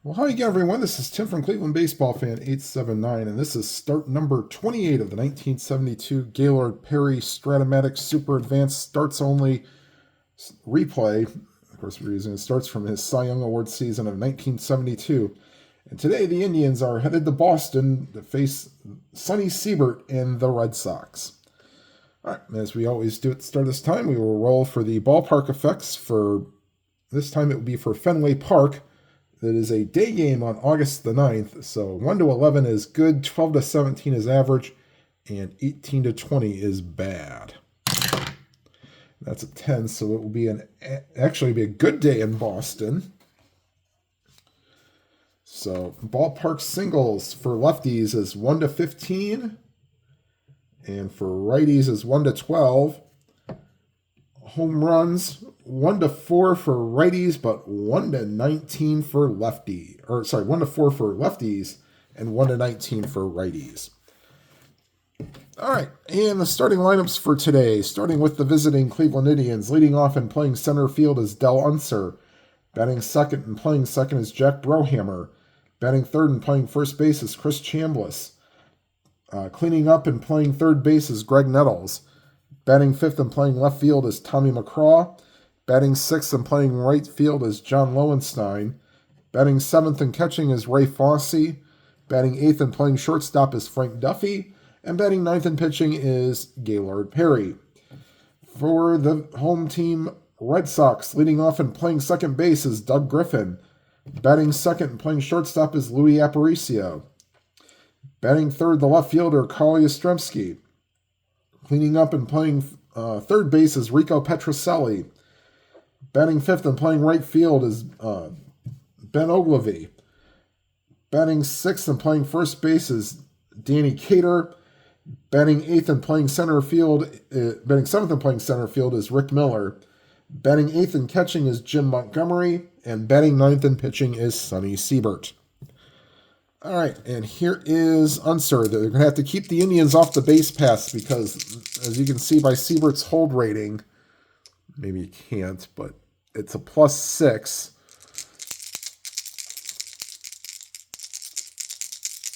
Well, hi again, everyone. This is Tim from Cleveland Baseball Fan 879, and this is start number 28 of the 1972 Gaylord Perry Stratomatic Super Advanced Starts Only replay. Of course, we're using it starts from his Cy Young Award season of 1972. And today, the Indians are headed to Boston to face Sonny Siebert and the Red Sox. All right, as we always do at the start of this time, we will roll for the ballpark effects. For this time, it will be for Fenway Park. That is a day game on August the 9th, so 1 to 11 is good, 12 to 17 is average, and 18 to 20 is bad. That's a 10, so it will be actually be a good day in Boston. So ballpark singles for lefties is 1 to 15, and for righties is 1 to 12. Home runs 1 to 4 for righties, but 1 to 19 for 1 to 4 for lefties, and 1 to 19 for righties. All right, and the starting lineups for today, starting with the visiting Cleveland Indians. Leading off and playing center field is Del Unser. Batting second and playing second is Jack Brohammer. Batting third and playing first base is Chris Chambliss. Cleaning up and playing third base is Greg Nettles. Batting fifth and playing left field is Tommy McCraw. Batting sixth and playing right field is John Lowenstein. Batting seventh and catching is Ray Fosse. Batting eighth and playing shortstop is Frank Duffy. And batting ninth and pitching is Gaylord Perry. For the home team Red Sox, leading off and playing second base is Doug Griffin. Batting second and playing shortstop is Louis Aparicio. Batting third, the left fielder Carl Yastrzemski. Cleaning up and playing third base is Rico Petrocelli. Batting fifth and playing right field is Ben Ogilvy. Batting sixth and playing first base is Danny Cater. Batting eighth and playing center field, batting seventh and playing center field is Rick Miller. Batting eighth and catching is Jim Montgomery. And batting ninth and pitching is Sonny Siebert. All right, and here is Unser. They're going to have to keep the Indians off the base paths because, as you can see by Siebert's hold rating, maybe you can't, but it's a +6.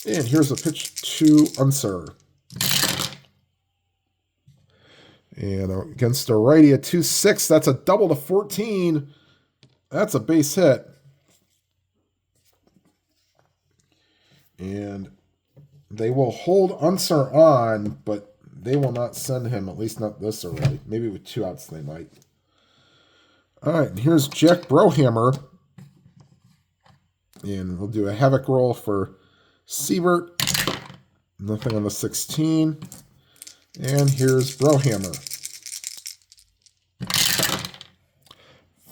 And here's a pitch to Unser. And against a righty, a 2-6. That's a double to 14. That's a base hit. And they will hold Unser on, but they will not send him, at least not this early. Maybe with 2 outs they might. All right, and here's Jack Brohammer. And we'll do a havoc roll for Siebert. Nothing on the 16. And here's Brohammer.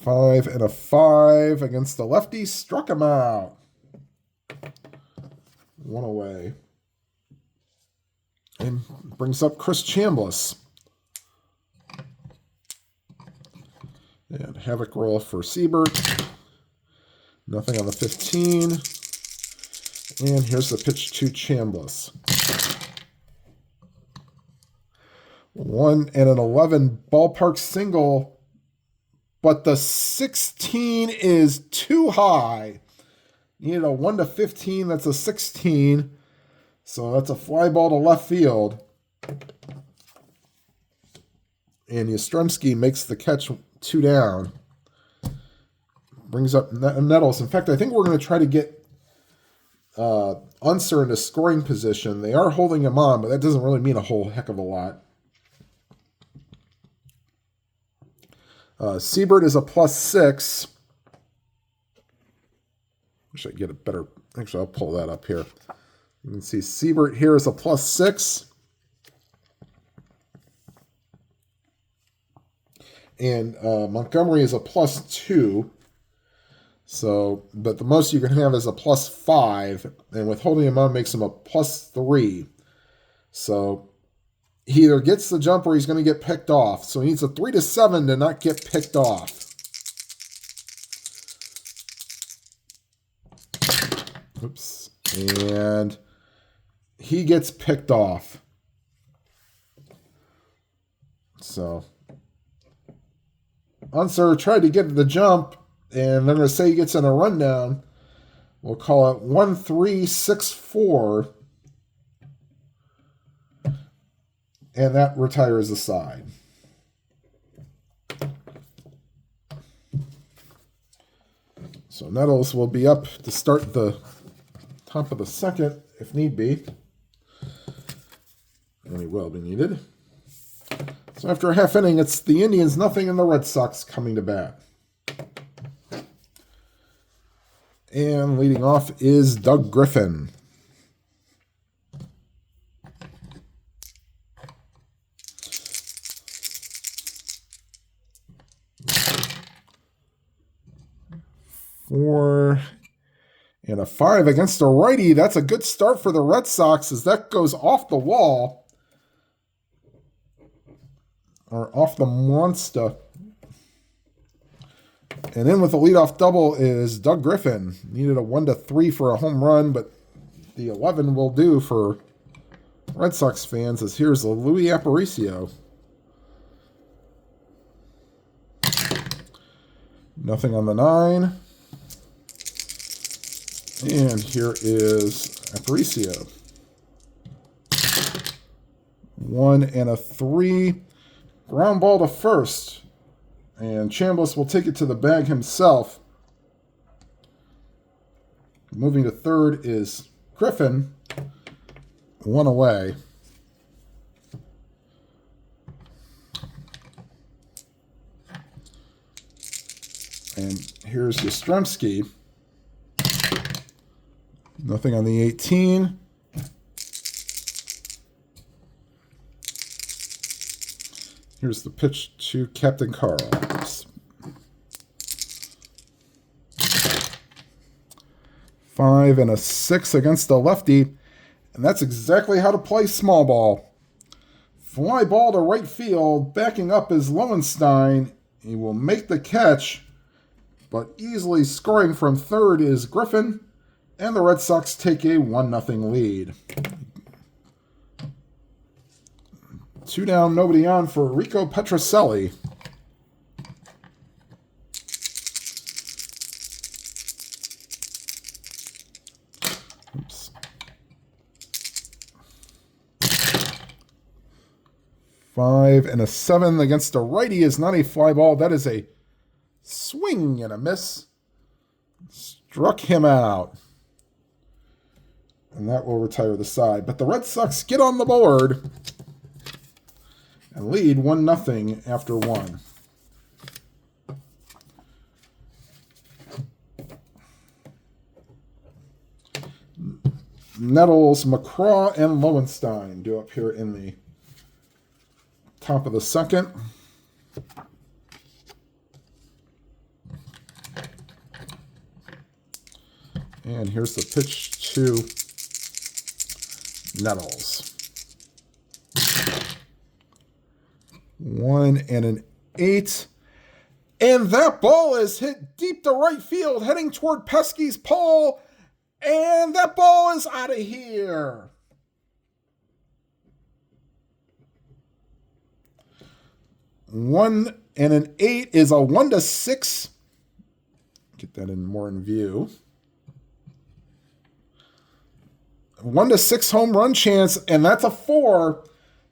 5 and a 5 against the lefty. Struck him out. 1 away. And brings up Chris Chambliss. And havoc roll for Siebert. Nothing on the 15. And here's the pitch to Chambliss. 1 and an 11 ballpark single, but the 16 is too high. Needed a 1 to 15, that's a 16. So that's a fly ball to left field. And Yastrzemski makes the catch 2 down. Brings up Nettles. In fact, I think we're going to try to get Unser into scoring position. They are holding him on, but that doesn't really mean a whole heck of a lot. Siebert is a +6. Wish I could get a better... Actually, I'll pull that up here. You can see Siebert here is a +6. And Montgomery is a +2. So, but the most you can have is a +5. And with holding him on makes him a +3. So he either gets the jump or he's going to get picked off. So he needs a 3 to 7 to not get picked off. Oops. And he gets picked off. So Unser tried to get the jump, and they're going to say he gets in a rundown. We'll call it 1364. And that retires the side. So Nettles will be up to start the top of the second, if need be. And he will be needed. So after a half inning, it's the Indians nothing and the Red Sox coming to bat. And leading off is Doug Griffin. Four and a 5 against a righty. That's a good start for the Red Sox as that goes off the wall. Or off the monster. And in with a leadoff double is Doug Griffin. Needed a 1-3 for a home run, but the 11 will do for Red Sox fans as here's Louis Aparicio. Nothing on the 9. And here is Aparicio. 1 and a 3. Ground ball to first. And Chambliss will take it to the bag himself. Moving to third is Griffin. 1 away. And here's Yastrzemski. Nothing on the 18. Here's the pitch to Captain Carls. 5 and a 6 against the lefty. And that's exactly how to play small ball. Fly ball to right field. Backing up is Lowenstein. He will make the catch. But easily scoring from third is Griffin. And the Red Sox take a 1-0 lead. 2 down, nobody on for Rico Petrocelli. Oops. 5 and a 7 against a righty is not a fly ball. That is a swing and a miss. Struck him out. And that will retire the side. But the Red Sox get on the board and lead 1-0 after 1. Nettles, McCraw, and Lowenstein do up here in the top of the second. And here's the pitch to Nettles. 1 and an 8. And that ball is hit deep to right field, heading toward Pesky's pole. And that ball is out of here. One and an 8 is a 1-6. Get that in more in view. 1-6 home run chance, and that's a 4.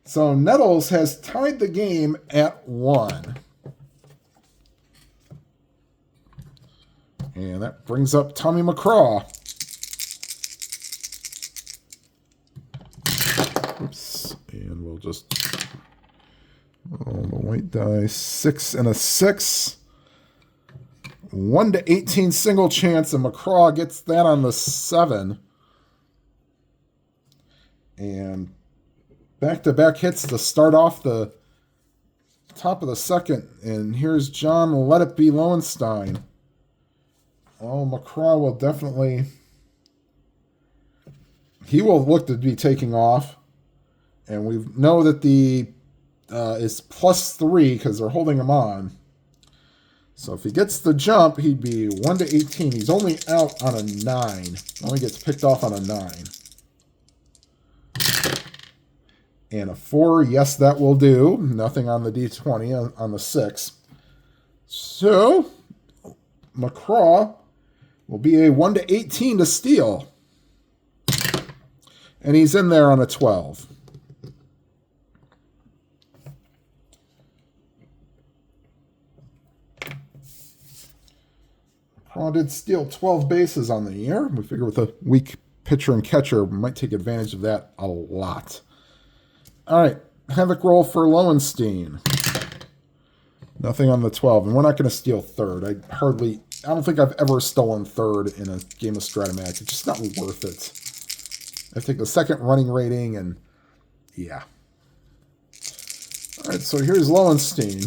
So Nettles has tied the game at 1. And that brings up Tommy McCraw. Oops. And we'll just roll the white die. 6 and a 6. 1-18 single chance, and McCraw gets that on the 7. And back-to-back hits to start off the top of the second. And here's John Let It Be Lowenstein. Oh, McCraw will definitely... He will look to be taking off. And we know that the is +3 because they're holding him on. So if he gets the jump, he'd be 1-18. He's only out on a 9. Only gets picked off on a 9. And a 4, yes, that will do. Nothing on the D20 on the 6. So, McCraw will be a 1/18 to steal. And he's in there on a 12. McCraw did steal 12 bases on the year. We figure with a weak pitcher and catcher, we might take advantage of that a lot. All right, Havoc roll for Lowenstein. Nothing on the 12, and we're not going to steal third. I don't think I've ever stolen third in a game of Stratomatic. It's just not worth it. I take the second running rating, and yeah. All right, so here's Lowenstein.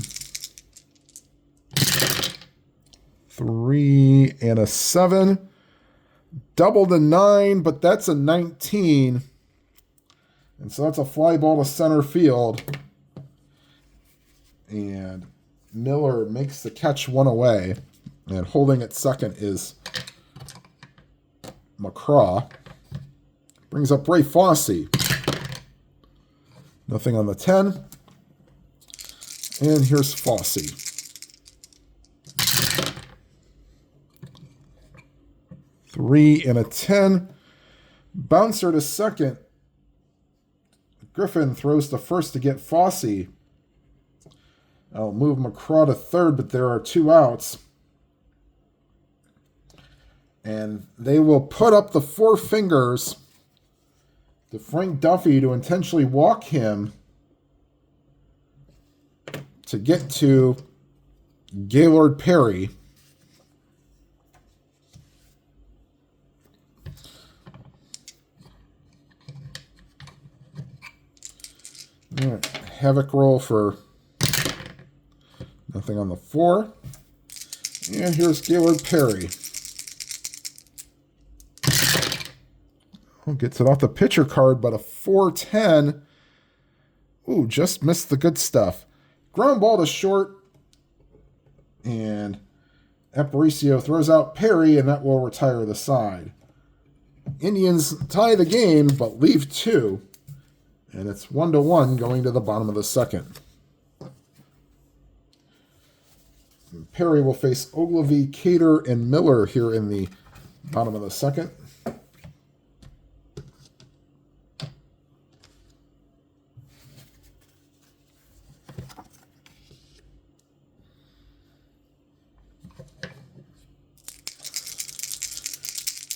3 and a 7. Double the 9, but that's a 19. And so that's a fly ball to center field. And Miller makes the catch one away. And holding at second is McCraw. Brings up Ray Fosse. Nothing on the 10. And here's Fosse. 3 and a 10. Bouncer to second. Griffin throws to first to get Fosse. I'll move McCraw to third, but there are 2 outs. And they will put up the 4 fingers to Frank Duffy to intentionally walk him to get to Gaylord Perry. All right, Havoc roll for nothing on the 4. And here's Gaylord Perry. Oh, gets it off the pitcher card, but a 4-10. Ooh, just missed the good stuff. Ground ball to short. And Aparicio throws out Perry, and that will retire the side. Indians tie the game, but leave 2. And it's 1-1 going to the bottom of the second. And Perry will face Ogilvy, Cater, and Miller here in the bottom of the second.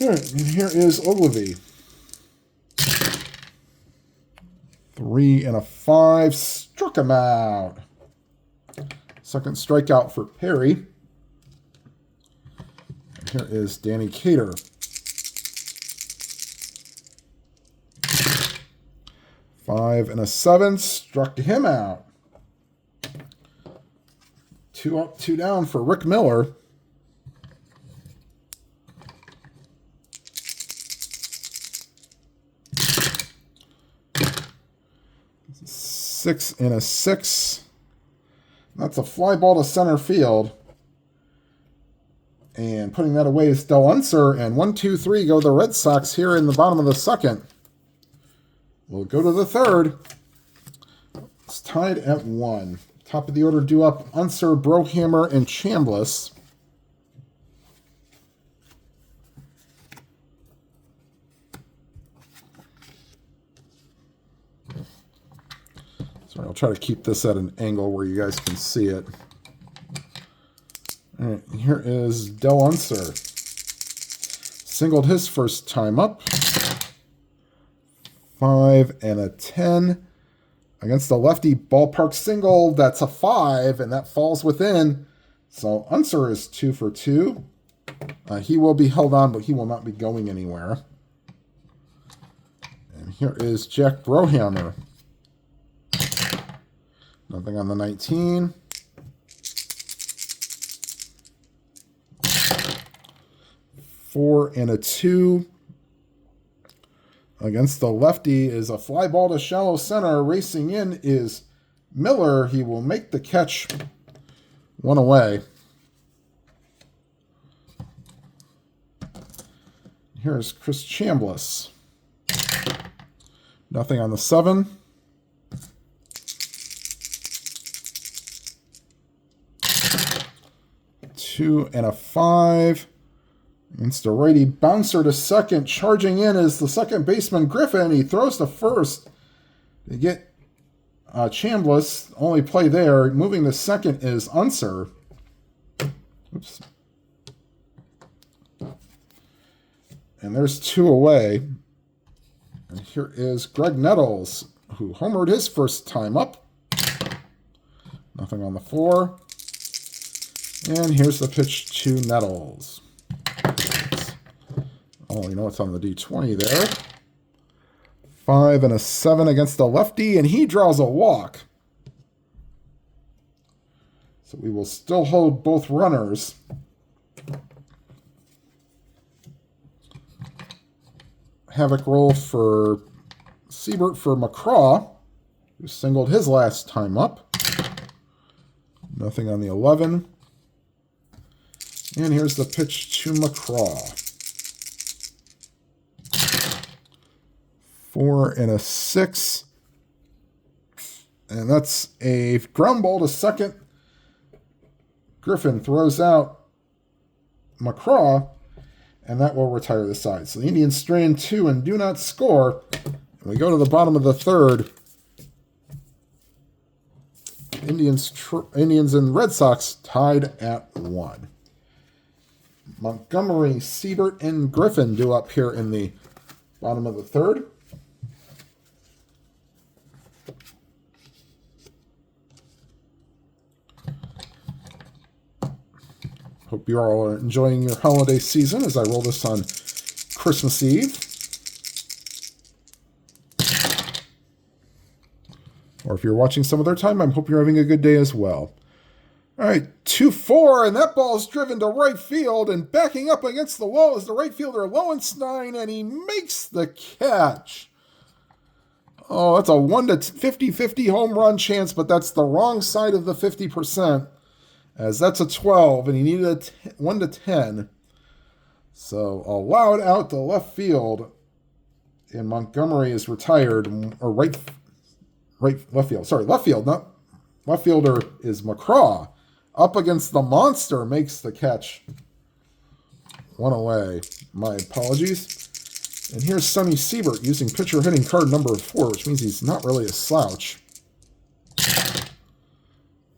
All right, and here is Ogilvy. 3 and a 5. Struck him out. Second strikeout for Perry. And here is Danny Cater. 5 and a 7. Struck him out. 2 up, 2 down for Rick Miller. 6 and a 6. That's a fly ball to center field. And putting that away is Del Unser. And 1, 2, 3 go the Red Sox here in the bottom of the second. We'll go to the third. It's tied at 1. Top of the order due up Unser, Brohammer, and Chambliss. Sorry, I'll try to keep this at an angle where you guys can see it. All right, here is Del Unser. Singled his first time up. 5 and a 10. Against the lefty ballpark single, that's a 5, and that falls within. So Unser is 2 for 2. He will be held on, but he will not be going anywhere. And here is Jack Brohammer. Nothing on the 19. Four and a 2. Against the lefty is a fly ball to shallow center. Racing in is Miller. He will make the catch. 1 away. Here's Chris Chambliss. Nothing on the 7. 2 and a 5. It's the righty bouncer to second. Charging in is the second baseman Griffin. He throws to first to get Chambliss. Only play there. Moving to second is Unser. Oops. And there's 2 away. And here is Greg Nettles, who homered his first time up. Nothing on the 4. And here's the pitch to Nettles. Oh, you know what's on the D20 there. 5 and a 7 against the lefty, and he draws a walk. So we will still hold both runners. Havoc roll for Siebert for McCraw, who singled his last time up. Nothing on the 11. And here's the pitch to McCraw. 4 and a 6. And that's a ground ball to second. Griffin throws out McCraw, and that will retire the side. So the Indians strain 2 and do not score. And we go to the bottom of the 3rd. Indians and Red Sox tied at 1. Montgomery, Siebert, and Griffin due up here in the bottom of the 3rd. Hope you are all enjoying your holiday season as I roll this on Christmas Eve. Or if you're watching some other time, I hope you're having a good day as well. All right, 2-4, and that ball is driven to right field, and backing up against the wall is the right fielder Lowenstein, and he makes the catch. Oh, that's a 1-50-50 home run chance, but that's the wrong side of the 50%, as that's a 12, and he needed a 1-10. So allowed out to left field, and Montgomery is retired, or left field. Sorry, left field, not left fielder is McCraw. Up against the monster, makes the catch. 1 away. My apologies. And here's Sonny Siebert using pitcher hitting card number 4, which means he's not really a slouch.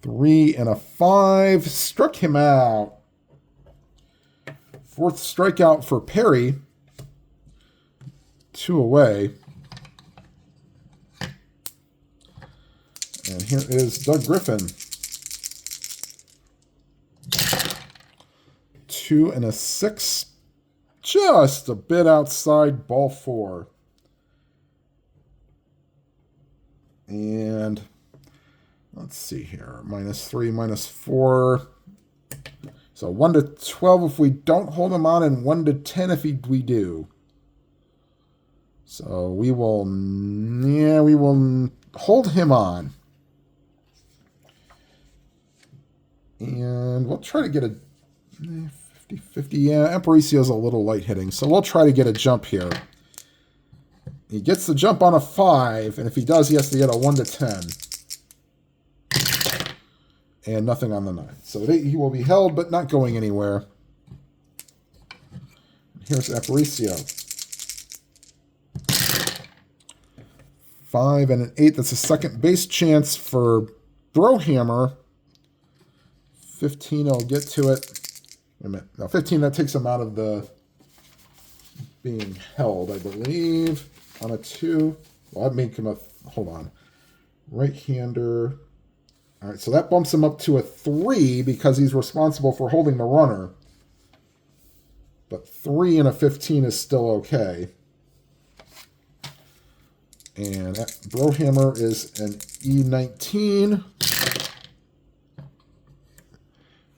3 and a 5. Struck him out. 4th strikeout for Perry. 2 away. And here is Doug Griffin. 2 and a 6. Just a bit outside, ball 4. And let's see here. -3, -4. So 1-12 if we don't hold him on, and 1-10 if we do. So we will hold him on. And we'll try to get a 50-50. Yeah, Aparicio's a little light hitting, so we'll try to get a jump here. He gets the jump on a 5, and if he does, he has to get a 1-10. And nothing on the 9. So he will be held, but not going anywhere. Here's Aparicio. 5 and an 8. That's a second base chance for Brohammer. 15, I'll get to it. Wait a minute. No, 15, that takes him out of the being held, I believe. On a 2. Well, I'd make him a... Hold on. Right-hander. All right, so that bumps him up to a 3 because he's responsible for holding the runner. But 3 and a 15 is still okay. And Brohammer is an E19.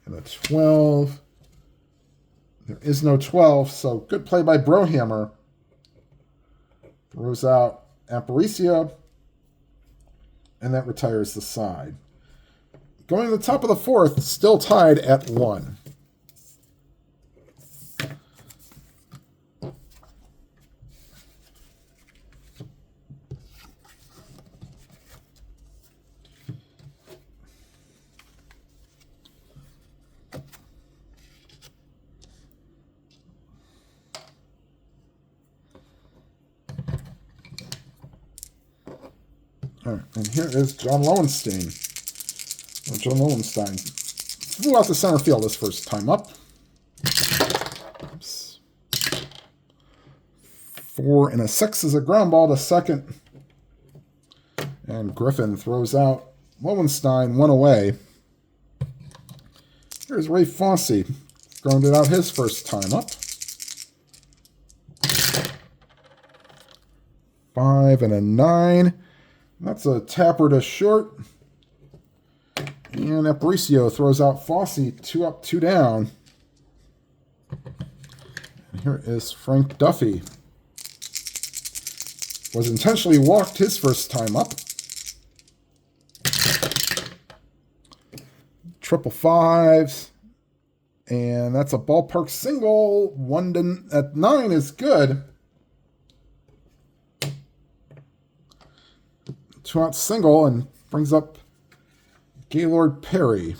And a 12. There is no 12, so good play by Brohammer. Throws out Aparicio. And that retires the side. Going to the top of the 4th, still tied at 1. And here is John Lowenstein. Or John Lowenstein. Flew out to center field his first time up. Oops. 4 and a 6 is a ground ball to second. And Griffin throws out Lowenstein, 1 away. Here's Ray Fosse. Grounded out his first time up. 5 and a 9. That's a tapper to short. And Aparicio throws out Fosse, 2 up, 2 down. And here is Frank Duffy. Was intentionally walked his first time up. 555s. And that's a ballpark single. 1 at 9 is good. 2-out single and brings up Gaylord Perry.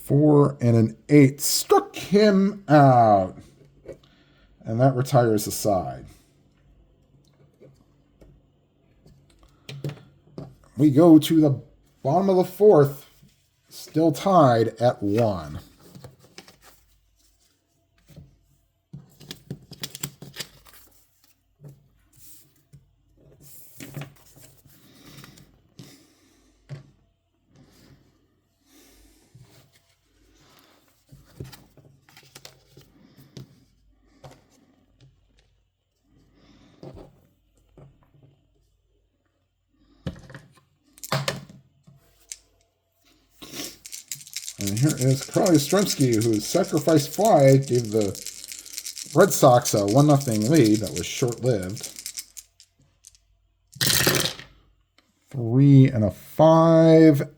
Four and an 8. Struck him out. And that retires the side. We go to the bottom of the 4th. Still tied at 1. And here is Carly Yastrzemski, whose sacrifice fly gave the Red Sox a 1-0 lead that was short-lived. 3 and a 5.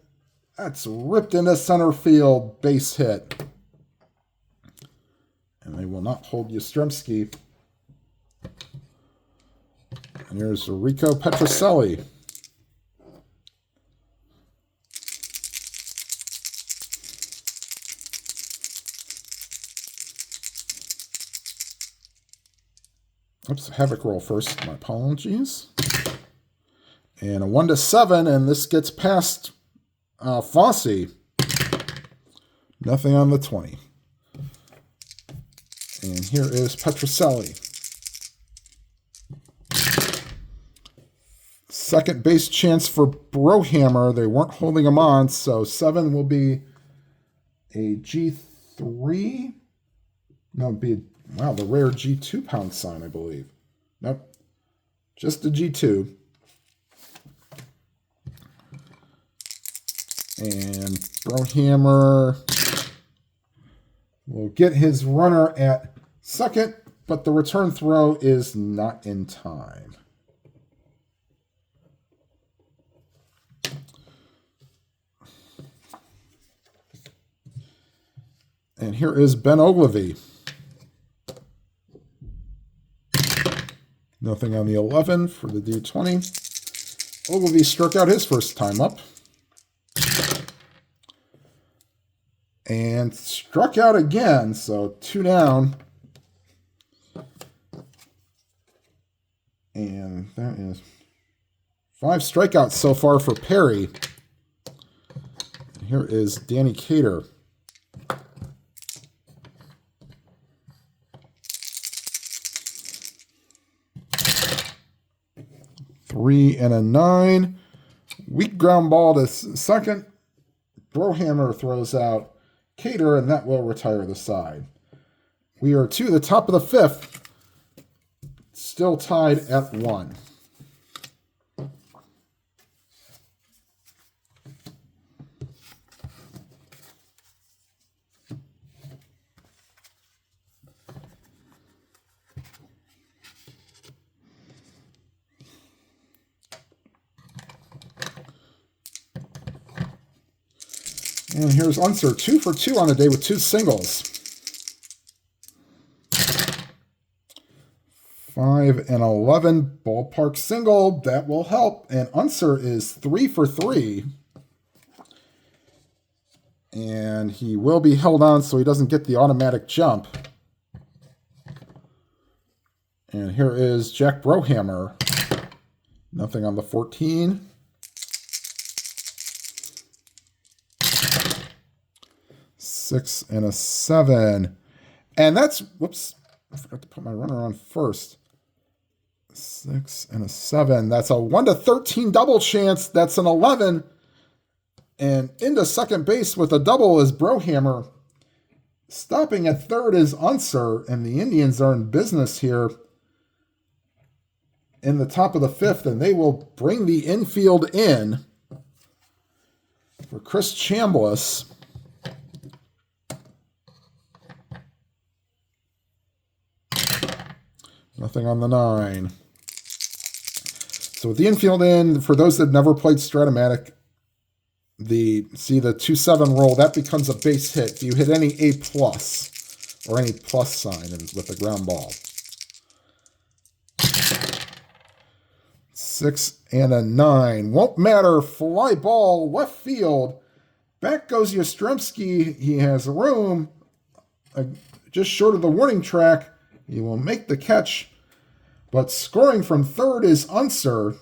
That's ripped into center field, base hit. And they will not hold Yastrzemski. And here's Rico Petrocelli. Oops, Havoc roll first. My apologies. And a 1-7, and this gets past Fosse. Nothing on the 20. And here is Petrocelli. Second base chance for Brohammer. They weren't holding him on, so 7 will be a G3. No, it'd be wow, the rare G2 pound sign, I believe. Nope. Just a G2. And Brohammer will get his runner at second, but the return throw is not in time. And here is Ben Ogilvy. Nothing on the 11 for the D20. Ogilvy struck out his first time up. And struck out again, so 2 down. And that is 5 strikeouts so far for Perry. And here is Danny Cater. 3 and a 9. Weak ground ball to second. Brohammer throws out Cater, and that will retire the side. We are to the top of the 5th. Still tied at 1. And here's Unser, 2 for 2 on the day with 2 singles. 5 and 11, ballpark single, that will help. And Unser is 3 for 3. And he will be held on so he doesn't get the automatic jump. And here is Jack Brohammer. Nothing on the 14. Six and a 7. And that's, whoops, I forgot to put my runner on first. 6 and a 7. That's a 1 to 13 double chance. That's an 11. And into second base with a double is Brohammer. Stopping at third is Unser, and the Indians are in business here in the top of the 5th, and they will bring the infield in for Chris Chambliss. Nothing on the 9. So with the infield in, for those that never played Stratomatic, the 2-7 roll, that becomes a base hit. If you hit any A+ or any plus sign with a ground ball. 6 and a 9. Won't matter. Fly ball, left field. Back goes Yastrzemski. He has room just short of the warning track. He will make the catch. But scoring from third is Unser.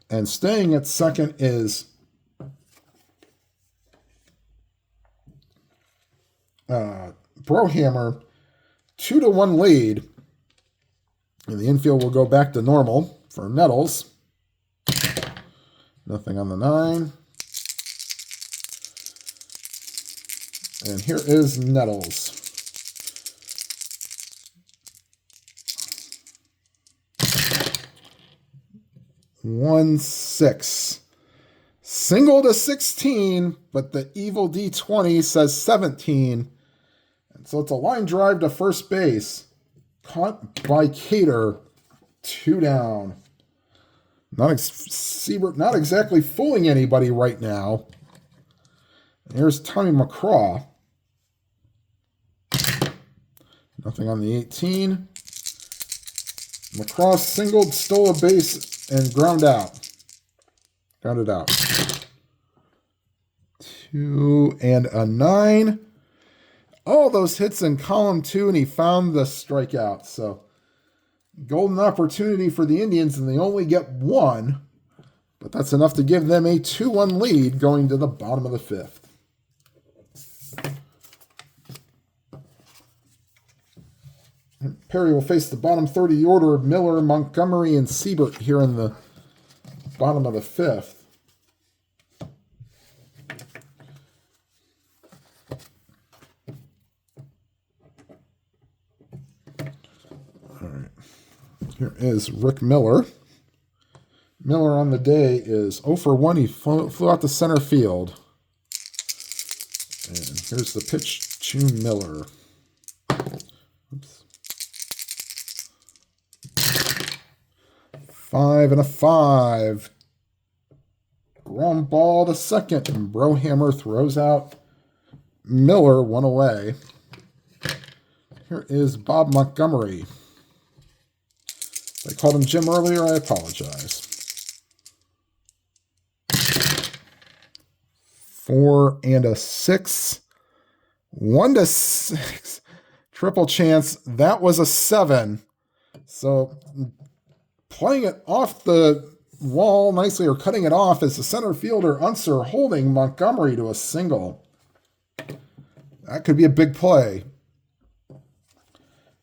And staying at second is Brohammer. 2-1 lead. And the infield will go back to normal for Nettles. Nothing on the 9. And here is Nettles. One 6. Single to 16, but the evil D20 says 17. And so it's a line drive to first base. Caught by Cater. 2 down. Siebert not exactly fooling anybody right now. And here's Tommy McCraw. Nothing on the 18. McCraw singled, stole a base, and grounded out. 2 and a 9. All those hits in column 2, and he found the strikeout. So, golden opportunity for the Indians, and they only get 1. But that's enough to give them a 2-1 lead going to the bottom of the 5th. Perry will face the bottom third of the order of Miller, Montgomery, and Siebert here in the bottom of the 5th. All right. Here is Rick Miller. Miller on the day is 0 for 1. He flew out to center field. And here's the pitch to Miller. Oops. 5 and a 5. Ground ball to second, and Brohammer throws out Miller 1 away. Here is Bob Montgomery. If I called him Jim earlier, I apologize. 4 and a 6. 1 to 6. Triple chance. That was a 7. So playing it off the wall nicely, or cutting it off, as the center fielder Unser holding Montgomery to a single. That could be a big play.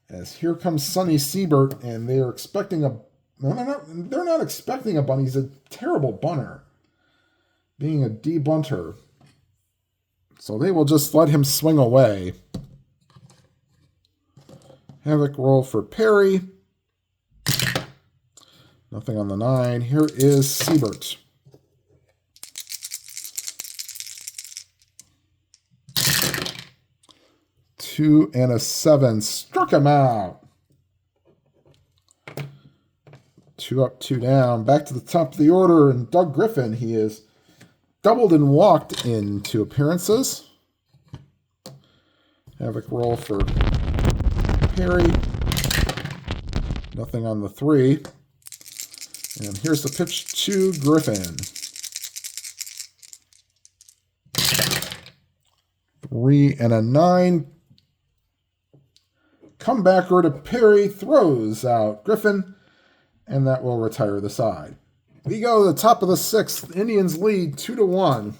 As here comes Sonny Siebert, and they are expecting a... No, they're not expecting a bunt. He's a terrible bunter, being a debunter. So they will just let him swing away. Havoc roll for Perry. Nothing on the 9. Here is Siebert. Two and a 7. Struck him out. 2 up, 2 down. Back to the top of the order. And Doug Griffin, he is doubled and walked in 2 appearances. Havoc roll for Perry. Nothing on the 3. And here's the pitch to Griffin. 3 and a 9. Comebacker to Perry, throws out Griffin, and that will retire the side. We go to the top of the 6th. Indians lead 2-1.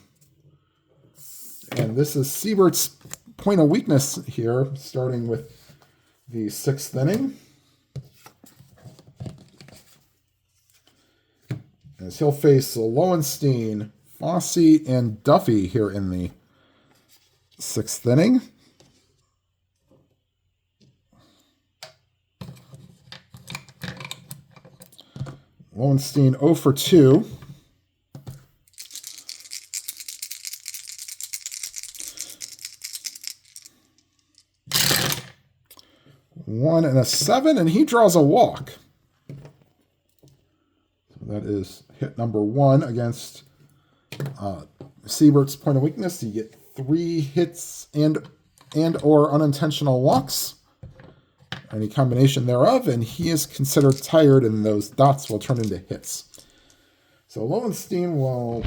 And this is Siebert's point of weakness here, starting with the 6th inning. As he'll face Lowenstein, Fosse, and Duffy here in the 6th inning. Lowenstein 0 for 2. One and a 7, and he draws a walk. So that is hit number 1 against Siebert's point of weakness. You get 3 hits and or unintentional walks, any combination thereof, and he is considered tired, and those dots will turn into hits. So Lowenstein will...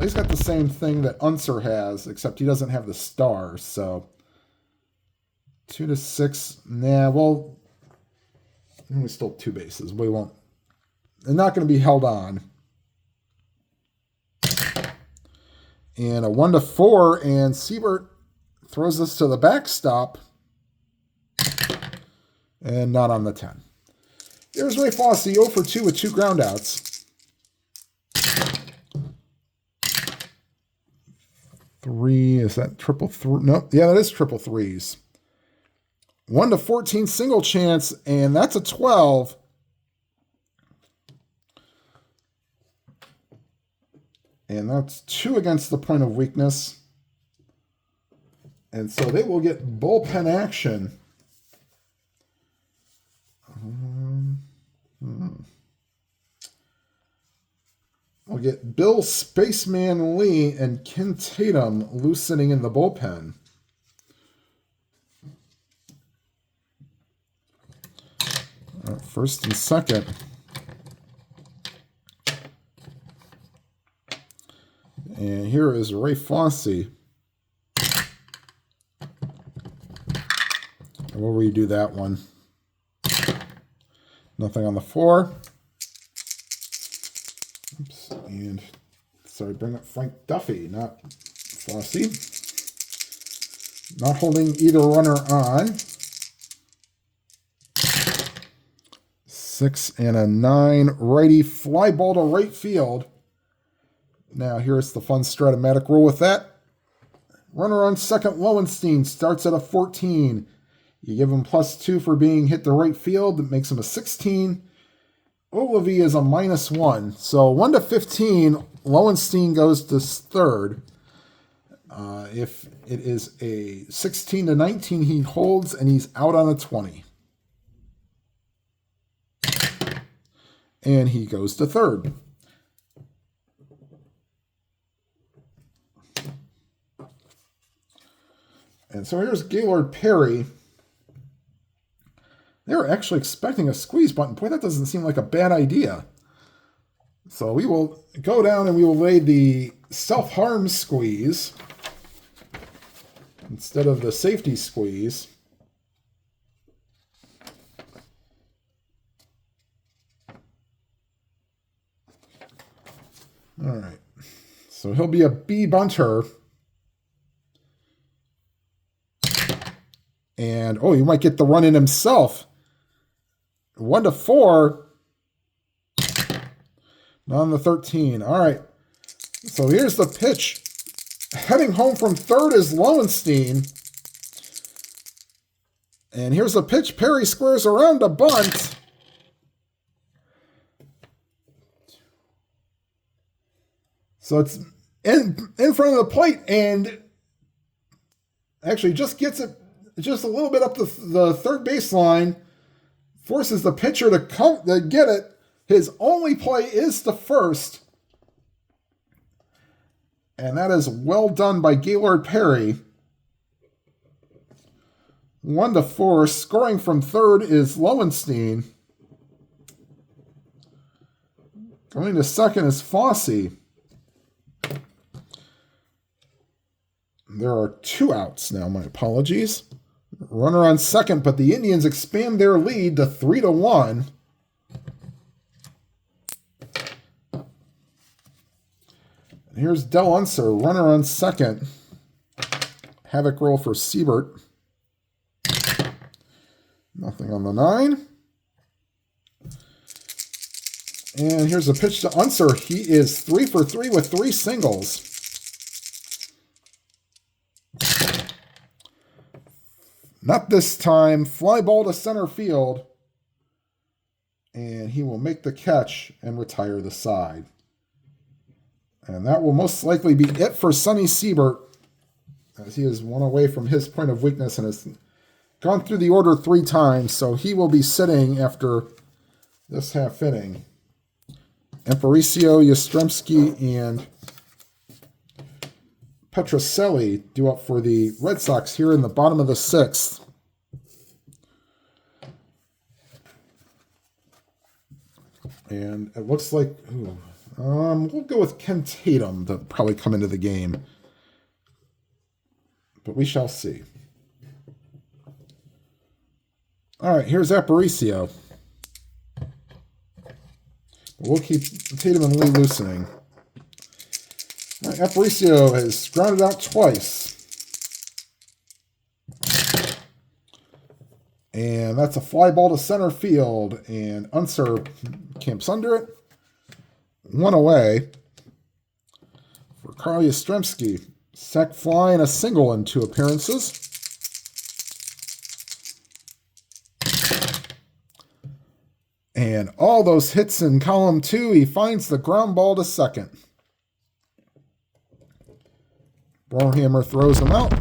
He's got the same thing that Unser has, except he doesn't have the stars, so... 2 to 6. Nah, well, we still 2 bases. We won't. They're not going to be held on. And a 1 to 4, and Siebert throws this to the backstop, and not on the 10. There's Ray Fosse, 0 for 2 with 2 groundouts. 3, is that triple 3? Nope, yeah, that is triple 3s. 1 to 14 single chance, and that's a 12. And that's 2 against the point of weakness. And so they will get bullpen action. We'll get Bill Spaceman Lee and Ken Tatum loosening in the bullpen. First and second. And here is Ray Fosse. We'll redo that one. Nothing on the 4. Oops. And sorry, bring up Frank Duffy, not Fosse. Not holding either runner on. 6 and a 9. Righty fly ball to right field. Now here's the fun stratomatic rule with that. Runner on second, Lowenstein, starts at a 14. You give him +2 for being hit to right field. That makes him a 16. Olivey is a -1. So 1 to 15, Lowenstein goes to third. If it is a 16 to 19, he holds, and he's out on a 20. And he goes to third. And so here's Gaylord Perry. They were actually expecting a squeeze button. Boy, that doesn't seem like a bad idea. So we will go down and we will lay the self-harm squeeze instead of the safety squeeze. All right. So he'll be a B bunter. And, oh, you might get the run in himself. 1 to 4. Not on the 13. All right. So here's the pitch. Heading home from third is Lowenstein. And here's the pitch. Perry squares around a bunt. So it's in front of the plate, and actually just gets it just a little bit up the third baseline, forces the pitcher to get it. His only play is to first. And that is well done by Gaylord Perry. 1 to 4. Scoring from third is Lowenstein. Going to second is Fosse. There are 2 outs now. My apologies. Runner on second, but the Indians expand their lead to 3-1. Here's Del Unser, runner on second. Havoc roll for Siebert. Nothing on the 9. And here's a pitch to Unser. He is 3 for 3 with 3 singles. Not this time. Fly ball to center field. And he will make the catch and retire the side. And that will most likely be it for Sonny Siebert, as he is 1 away from his point of weakness and has gone through the order 3 times. So he will be sitting after this half inning. Aparicio, Yastrzemski, and Petrocelli due up for the Red Sox here in the bottom of the 6th. And it looks like, we'll go with Ken Tatum to probably come into the game. But we shall see. All right, here's Aparicio. We'll keep Tatum and Lee loosening. All right, Aparicio has grounded out twice. And that's a fly ball to center field. And Unser camps under it. 1 away for Carl Yastrzemski. Sac fly and a single in 2 appearances. And all those hits in column 2, he finds the ground ball to second. Brohammer throws him out.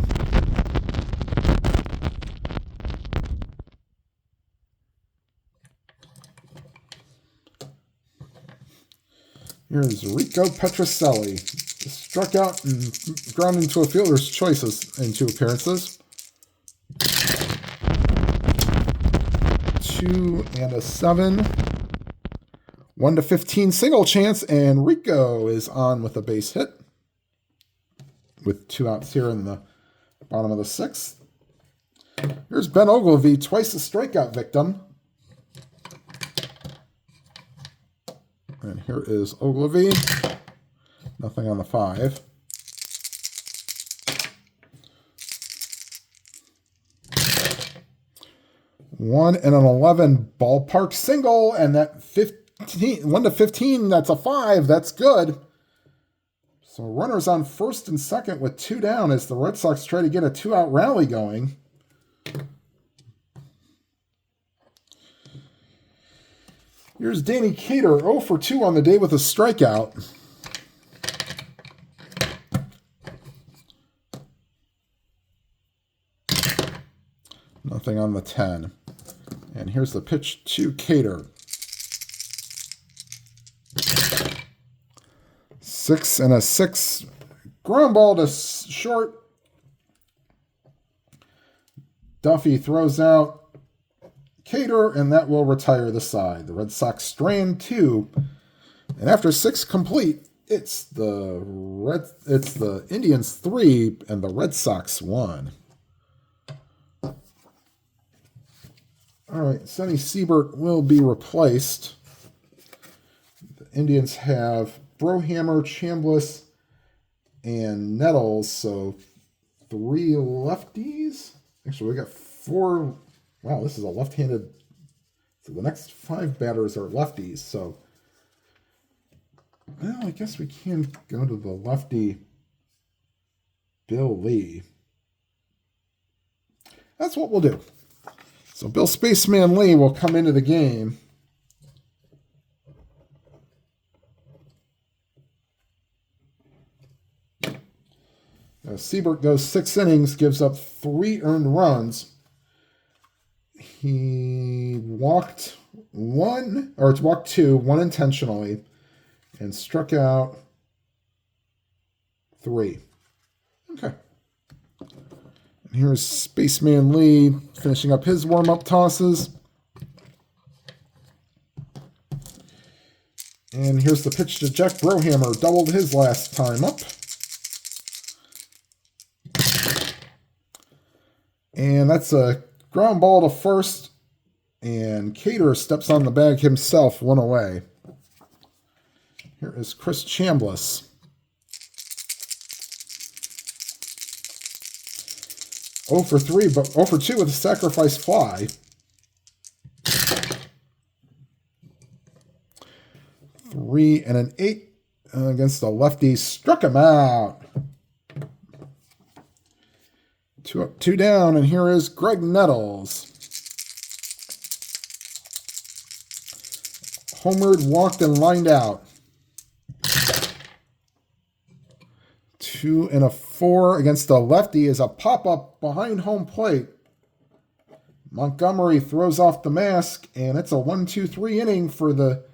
Here's Rico Petrocelli. Struck out and ground into a fielder's choices in 2 appearances. 2 and a 7. 1-15 single chance, and Rico is on with a base hit. With 2 outs here in the bottom of the 6th. Here's Ben Ogilvy, twice a strikeout victim. And here is Ogilvy. Nothing on the 5. One and an 11 ballpark single, and that 1-15, that's a 5. That's good. So runners on first and second with 2 down as the Red Sox try to get a 2-out rally going. Here's Danny Cater, 0 for 2 on the day with a strikeout. Nothing on the 10. And here's the pitch to Cater. 6 and a 6. Ground ball to short. Duffy throws out Cater, and that will retire the side. The Red Sox strand 2. And after 6 complete, it's the Indians 3 and the Red Sox 1. All right, Sonny Siebert will be replaced. The Indians have Brohammer, Chambliss, and Nettles, so 3 lefties. Actually, we got 4. Wow, this is a left-handed. So the next 5 batters are lefties. So, well, I guess we can go to the lefty Bill Lee. That's what we'll do. So Bill Spaceman Lee will come into the game. Now, Siebert goes 6 innings, gives up 3 earned runs. He walked 2, 1 intentionally, and struck out 3. Okay. And here's Spaceman Lee finishing up his warm-up tosses. And here's the pitch to Jack Brohammer, doubled his last time up. And that's a ground ball to first. And Cater steps on the bag himself, one away. Here is Chris Chambliss. 0 for 3, but 0 for 2 with a sacrifice fly. 3 and an 8 against the lefty. Struck him out. 2 up, 2 down, and here is Greg Nettles. Homered, walked, and lined out. 2 and a 4 against the lefty is a pop-up behind home plate. Montgomery throws off the mask, and it's a 1-2-3 inning for the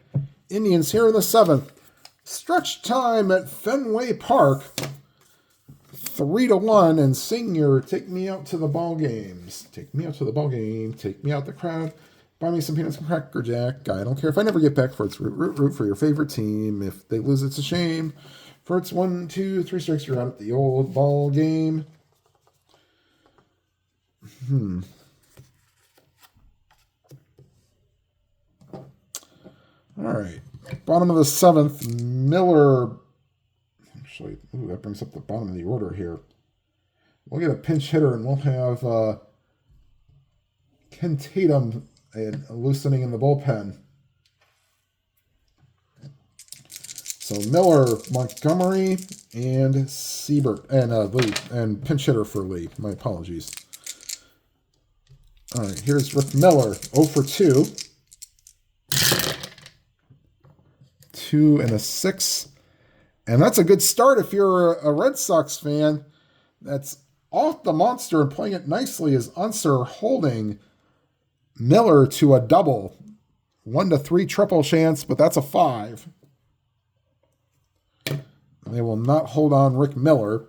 Indians here in the 7th. Stretch time at Fenway Park. 3-1, and Senior, take me out to the ball games. Take me out to the ball game. Take me out the crowd. Buy me some peanuts and Cracker Jack. I don't care if I never get back for its root for your favorite team. If they lose, it's a shame. For its 1, 2, 3 strikes, you're out at the old ball game. All right. Bottom of the 7th, Miller. Actually, that brings up the bottom of the order here. We'll get a pinch hitter, and we'll have Ken Tatum loosening in the bullpen. So Miller, Montgomery, and Siebert, and Lee, and pinch hitter for Lee. My apologies. All right, here's Rick Miller, 0 for 2. 2 and a 6. And that's a good start if you're a Red Sox fan. That's off the monster, and playing it nicely is Unser holding Miller to a double. 1-3 triple chance, but that's a 5. They will not hold on Rick Miller.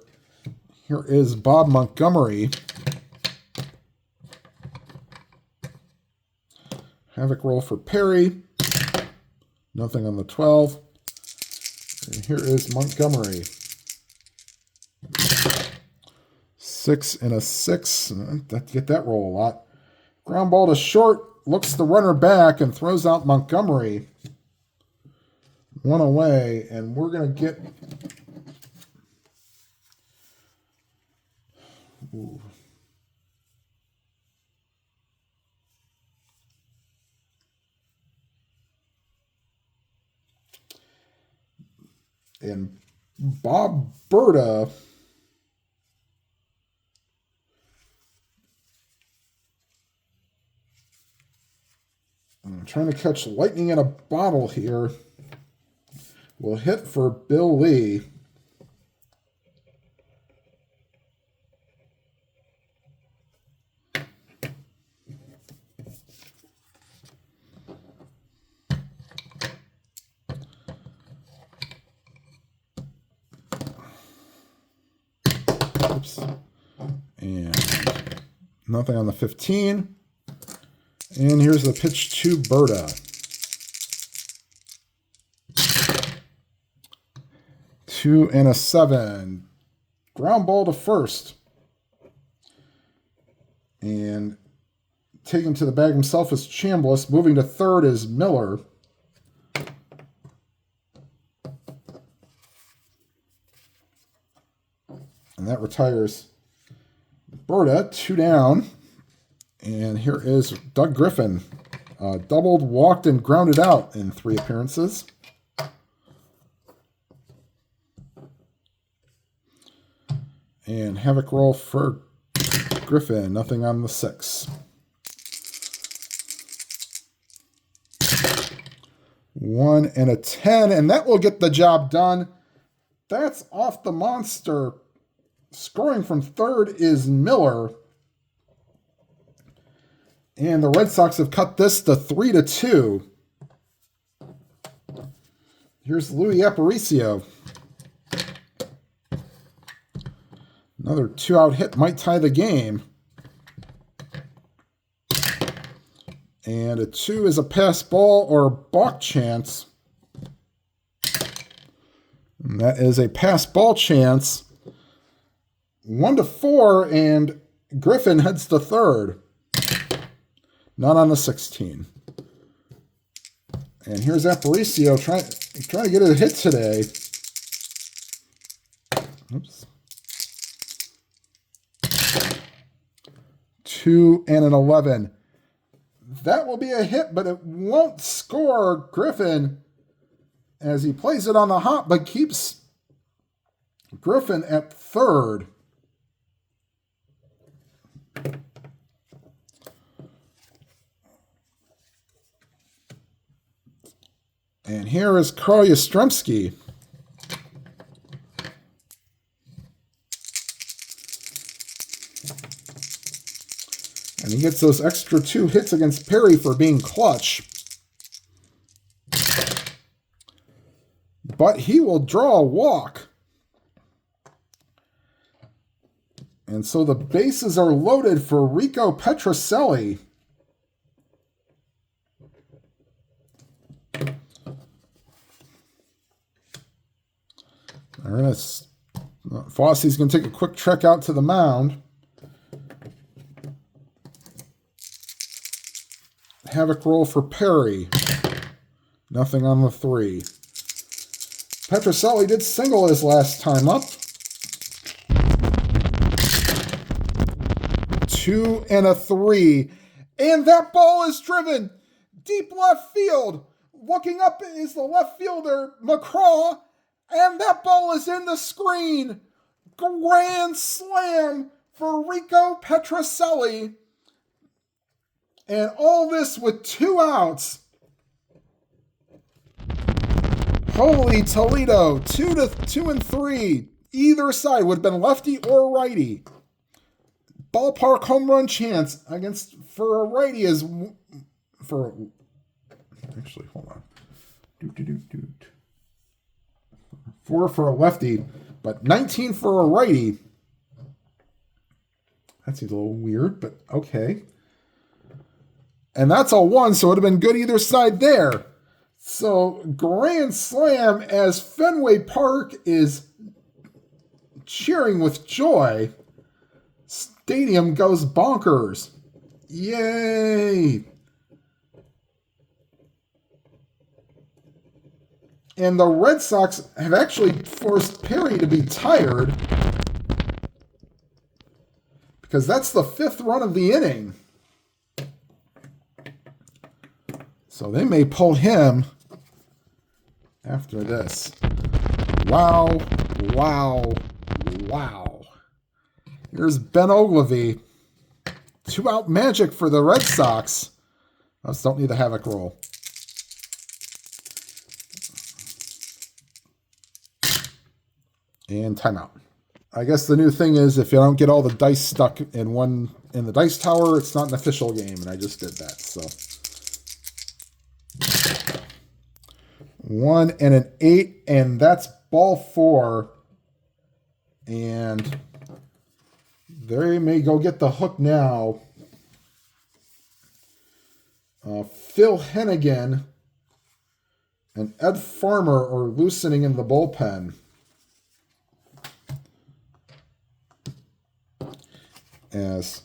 Here is Bob Montgomery. Havoc roll for Perry. Nothing on the 12. And here is Montgomery. 6 and a 6. Get that roll a lot. Ground ball to short. Looks the runner back and throws out Montgomery. 1 away. And we're going to get... Ooh. And Bob Berta I'm trying to catch lightning in a bottle here. Will hit for Bill Lee. Oops. And nothing on the 15. And here's the pitch to Berta. 2 and a 7. Ground ball to first. And taking to the bag himself is Chambliss. Moving to third is Miller. And that retires Berta. 2 down. And here is Doug Griffin. Doubled, walked, and grounded out in 3 appearances. And Havoc roll for Griffin. Nothing on the 6. 1 and a 10. And that will get the job done. That's off the monster. Scoring from third is Miller. And the Red Sox have cut this to 3-2. Here's Louis Aparicio. Another 2-out hit might tie the game. And a 2 is a pass ball or balk chance. And that is a pass ball chance. 1-4, and Griffin heads to third. Not on the 16. And here's Aparicio trying to get a hit today. Oops. 2 and an 11. That will be a hit, but it won't score Griffin as he plays it on the hop, but keeps Griffin at third. And here is Carl Yastrzemski. And he gets those extra 2 hits against Perry for being clutch. But he will draw a walk. And so the bases are loaded for Rico Petrocelli. All right, Fossey's going to take a quick trek out to the mound. Havoc roll for Perry. Nothing on the 3. Petrocelli did single his last time up. 2 and a 3. And that ball is driven deep left field. Looking up is the left fielder, McCraw. And that ball is in the screen. Grand slam for Rico Petrocelli. And all this with 2 outs. Holy Toledo, 2 and 3. Either side would have been lefty or righty. Ballpark home run chance for a righty is actually, hold on. 4 for a lefty, but 19 for a righty. That seems a little weird, but okay. And that's a 1, so it would have been good either side there. So, grand slam as Fenway Park is cheering with joy. Stadium goes bonkers. Yay! And the Red Sox have actually forced Perry to be tired because that's the 5th run of the inning. So they may pull him after this. Wow, wow, wow. Here's Ben Ogilvy. 2-out magic for the Red Sox. I just don't need the havoc roll. And timeout. I guess the new thing is if you don't get all the dice stuck in the dice tower, it's not an official game, and I just did that. So 1 and an 8, and that's ball 4. And they may go get the hook now. Phil Hennigan and Ed Farmer are loosening in the bullpen. As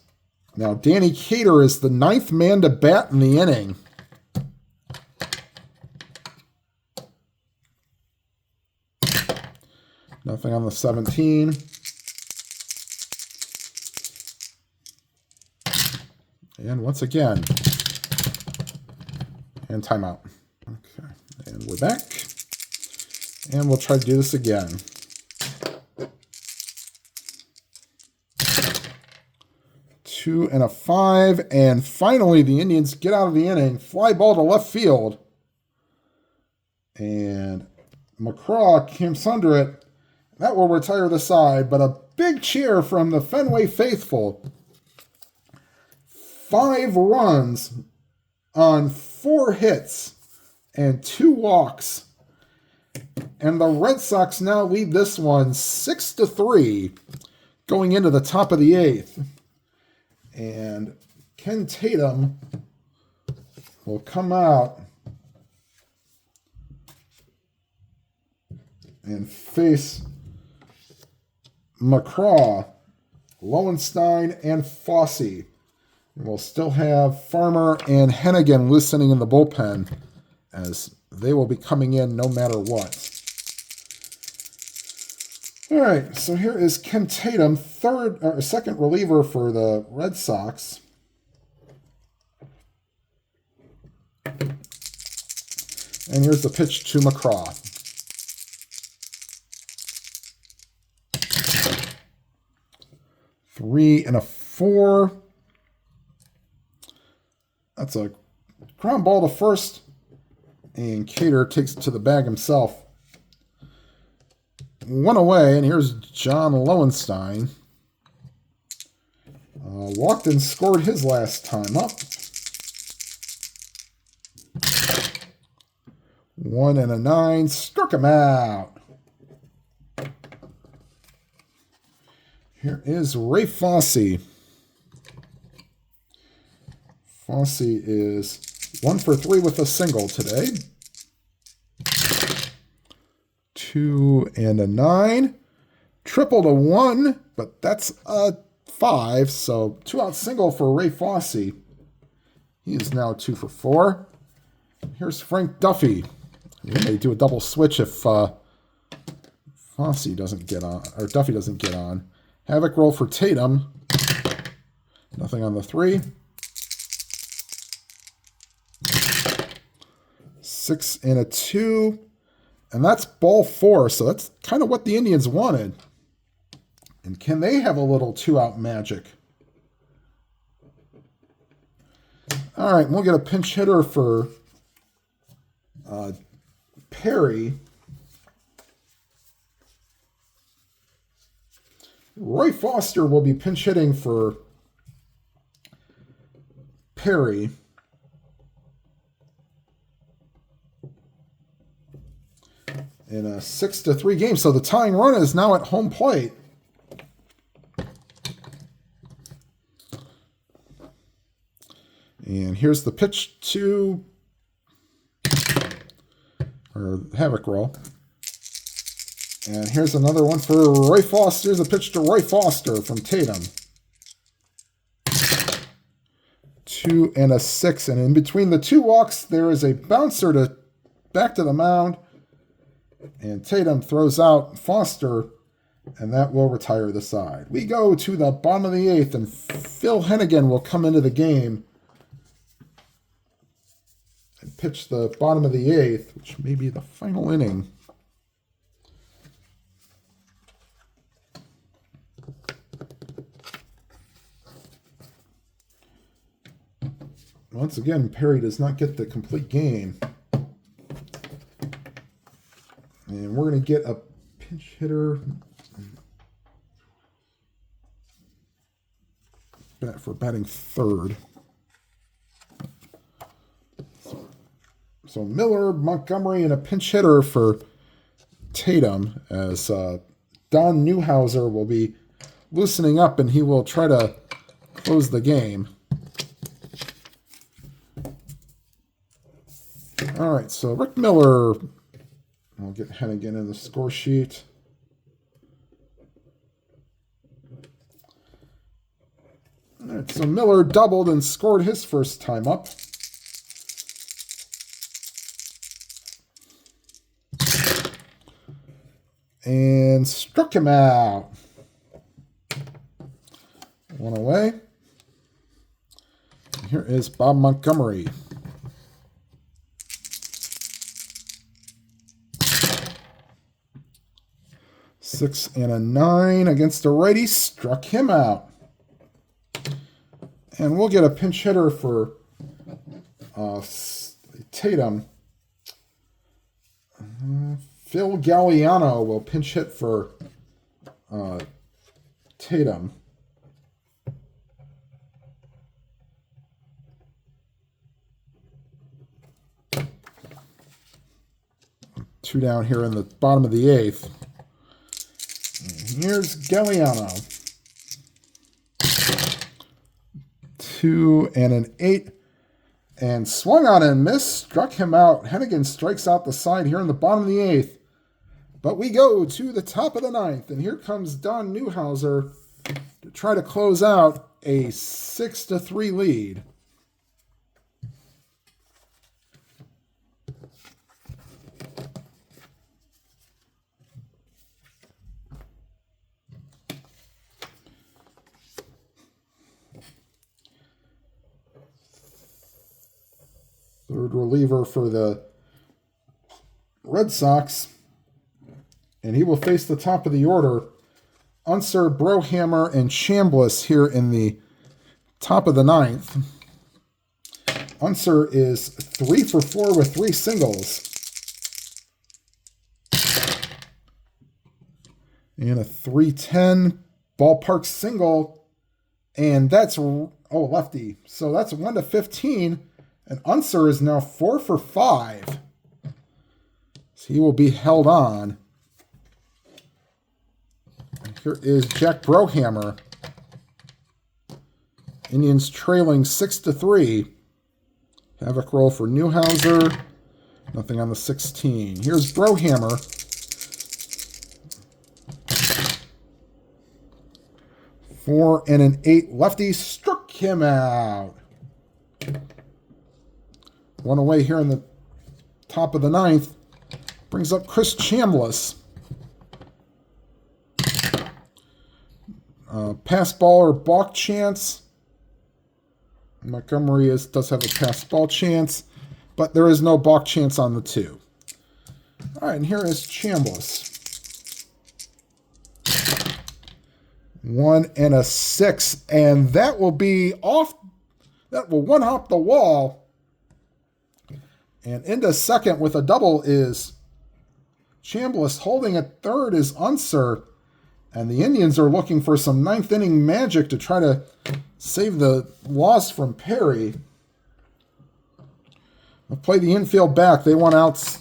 now Danny Cater is the 9th man to bat in the inning. Nothing on the 17. And once again. And timeout. Okay. And we're back. And we'll try to do this again. Two and a 5, and finally the Indians get out of the inning. Fly ball to left field. And McCraw camps under it. That will retire the side, but a big cheer from the Fenway faithful. 5 runs on 4 hits and 2 walks. And the Red Sox now lead this one 6-3 going into the top of the 8th. And Ken Tatum will come out and face McCraw Lowenstein, and Fossey. And we'll still have Farmer and Hennigan listening in the bullpen, as they will be coming in no matter what. All right, so here is Ken Tatum, second reliever for the Red Sox. And here's the pitch to McCraw. Three and a four. That's a ground ball to first. And Cater takes it to the bag himself. One away, and here's John Lowenstein. Walked and scored his last time up. 1 and a 9, struck him out. Here is Ray Fossey. Fossey is 1 for 3 with a single today. 2 and a 9. Triple to 1, but that's a 5. So 2-out single for Ray Fossey. He is now 2 for 4. Here's Frank Duffy. We may do a double switch if Fossey doesn't get on, or Duffy doesn't get on. Havoc roll for Tatum. Nothing on the 3. 6 and a 2. And that's ball 4, so that's kind of what the Indians wanted. And can they have a little 2-out magic? All right, we'll get a pinch hitter for Perry. Roy Foster will be pinch hitting for Perry. In a 6-3 game. So the tying run is now at home plate. And here's the pitch to Havoc roll. And here's another one for Roy Foster. Here's a pitch to Roy Foster from Tatum. 2 and a 6. And in between the 2 walks, there is a bouncer to back to the mound. And Tatum throws out Foster, and that will retire the side. We go to the bottom of the 8th, and Phil Hennigan will come into the game and pitch the bottom of the 8th, which may be the final inning. Once again, Perry does not get the complete game. And we're going to get a pinch hitter for batting third. So Miller, Montgomery, and a pinch hitter for Tatum, as Don Newhouser will be loosening up, and he will try to close the game. All right, so Rick Miller. I'll get Hennigan in the score sheet. All right, so Miller doubled and scored his first time up. And struck him out. 1 away. And here is Bob Montgomery. Six and a 9 against a righty, struck him out. And we'll get a pinch hitter for Tatum. Phil Galliano will pinch hit for Tatum. Two down here in the bottom of the 8th. Here's Galliano. 2 and an 8. And swung on and missed. Struck him out. Hennigan strikes out the side here in the bottom of the 8th. But we go to the top of the 9th. And here comes Don Newhouser to try to close out a 6-3 lead. Third reliever for the Red Sox, and he will face the top of the order. Unser, Brohammer, and Chambliss here in the top of the ninth. Unser is 3 for 4 with 3 singles. And a 310 ballpark single. And that's, lefty. So that's 1-15. And Unser is now 4 for 5. So he will be held on. And here is Jack Brohammer. Indians trailing 6-3. Havoc roll for Newhouser. Nothing on the 16. Here's Brohammer. Four and an 8 lefty struck him out. One away here in the top of the ninth. Brings up Chris Chambliss. Pass ball or balk chance. Montgomery does have a pass ball chance, but there is no balk chance on the 2. All right, and here is Chambliss. 1 and a 6, and that will be off. That will one-hop the wall. And into second with a double is Chambliss. Holding at third is Unser. And the Indians are looking for some ninth inning magic to try to save the loss from Perry. They'll play the infield back. They want outs.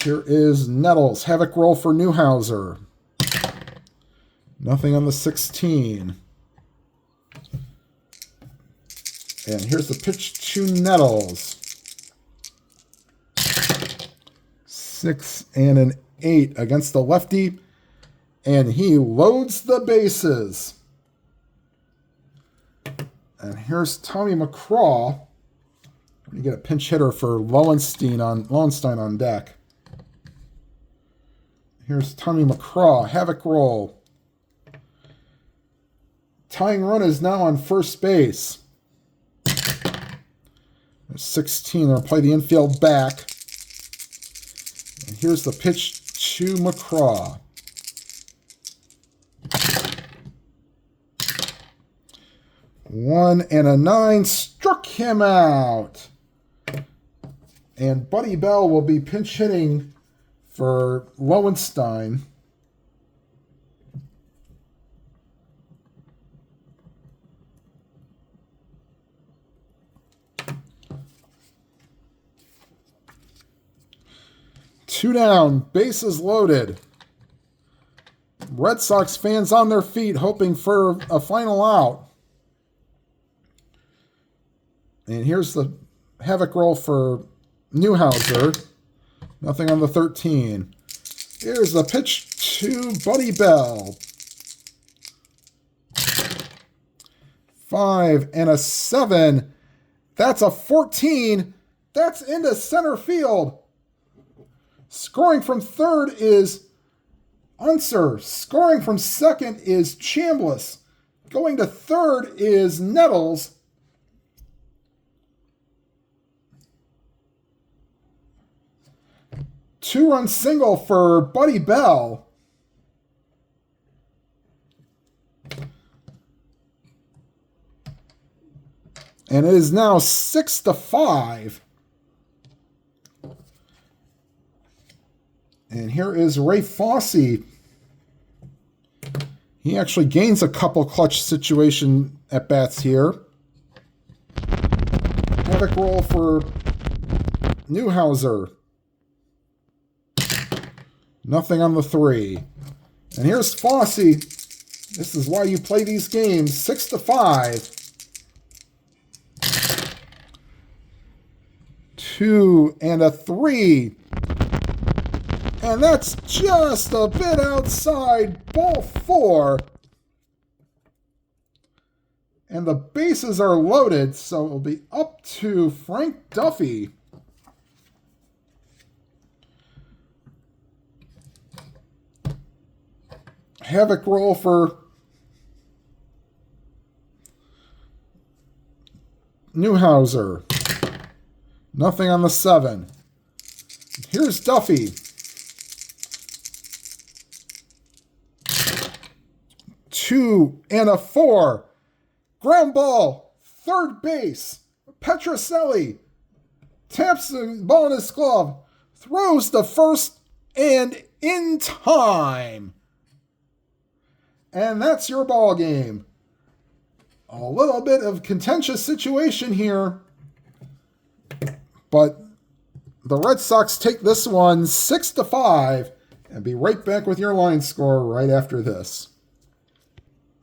Here is Nettles. Havoc roll for Newhouser. Nothing on the 16. And here's the pitch to Nettles. 6 and an 8 against the lefty. And he loads the bases. And here's Tommy McCraw. You get a pinch hitter for Lowenstein on deck. Here's Tommy McCraw. Havoc roll. Tying run is now on first base. 16. They'll play the infield back. And here's the pitch to McCraw. One and a 9 struck him out. And Buddy Bell will be pinch hitting for Lowenstein. Two down, bases loaded. Red Sox fans on their feet hoping for a final out. And here's the Havoc roll for Newhouser. Nothing on the 13. Here's the pitch to Buddy Bell. 5 and a 7. That's a 14. That's into center field. Scoring from third is Unser. Scoring from second is Chambliss. Going to third is Nettles. Two-run single for Buddy Bell. And it is now 6-5. And here is Ray Fosse. He actually gains a couple clutch situation at bats here. Havoc roll for Newhouser. Nothing on the 3. And here's Fosse. This is why you play these games. 6-5. 2 and a 3. And that's just a bit outside ball 4. And the bases are loaded, so it'll be up to Frank Duffy. Havoc roll for Newhouser. Nothing on the 7. Here's Duffy. 2 and a 4. Ground ball. Third base. Petrocelli taps the ball in his glove. Throws to first and in time. And that's your ball game. A little bit of contentious situation here, but the Red Sox take this one 6-5 and be right back with your line score right after this.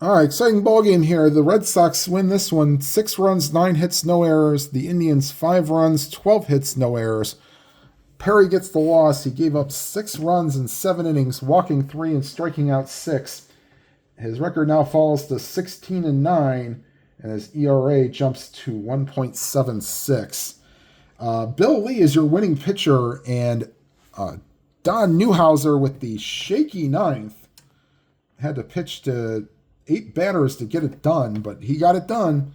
All right, exciting ball game here. The Red Sox win this one 6 runs, 9 hits, no errors. The Indians 5 runs, 12 hits, no errors. Perry gets the loss. He gave up 6 runs in 7 innings, walking 3 and striking out 6. His record now falls to 16-9, and his ERA jumps to 1.76. Bill Lee is your winning pitcher, and Don Newhouser with the shaky 9th had to pitch to 8 batters to get it done, but he got it done,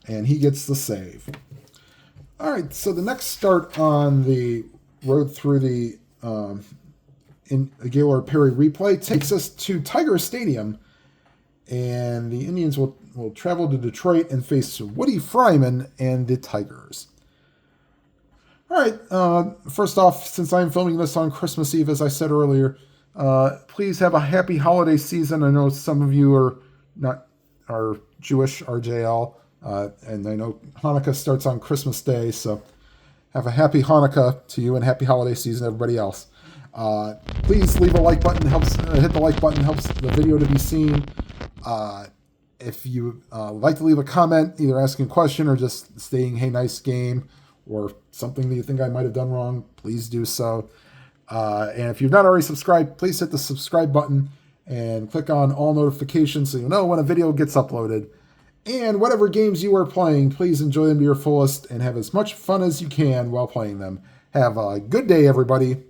and he gets the save. All right, so the next start on the road through the in the Gaylord Perry replay takes us to Tiger Stadium, and the Indians will travel to Detroit and face Woody Fryman and the Tigers. All right, first off, since I'm filming this on Christmas Eve, as I said earlier, please have a happy holiday season. I know some of you are Jewish, RJL, and I know Hanukkah starts on Christmas Day, so have a happy Hanukkah to you and happy holiday season, everybody else. Please leave a like button. Hit the like button, helps the video to be seen. If you like to leave a comment, either asking a question or just saying, hey, nice game, or something that you think I might have done wrong, please do so. And if you've not already subscribed, please hit the subscribe button and click on all notifications so you'll know when a video gets uploaded. And whatever games you are playing, please enjoy them to your fullest and have as much fun as you can while playing them. Have a good day, everybody.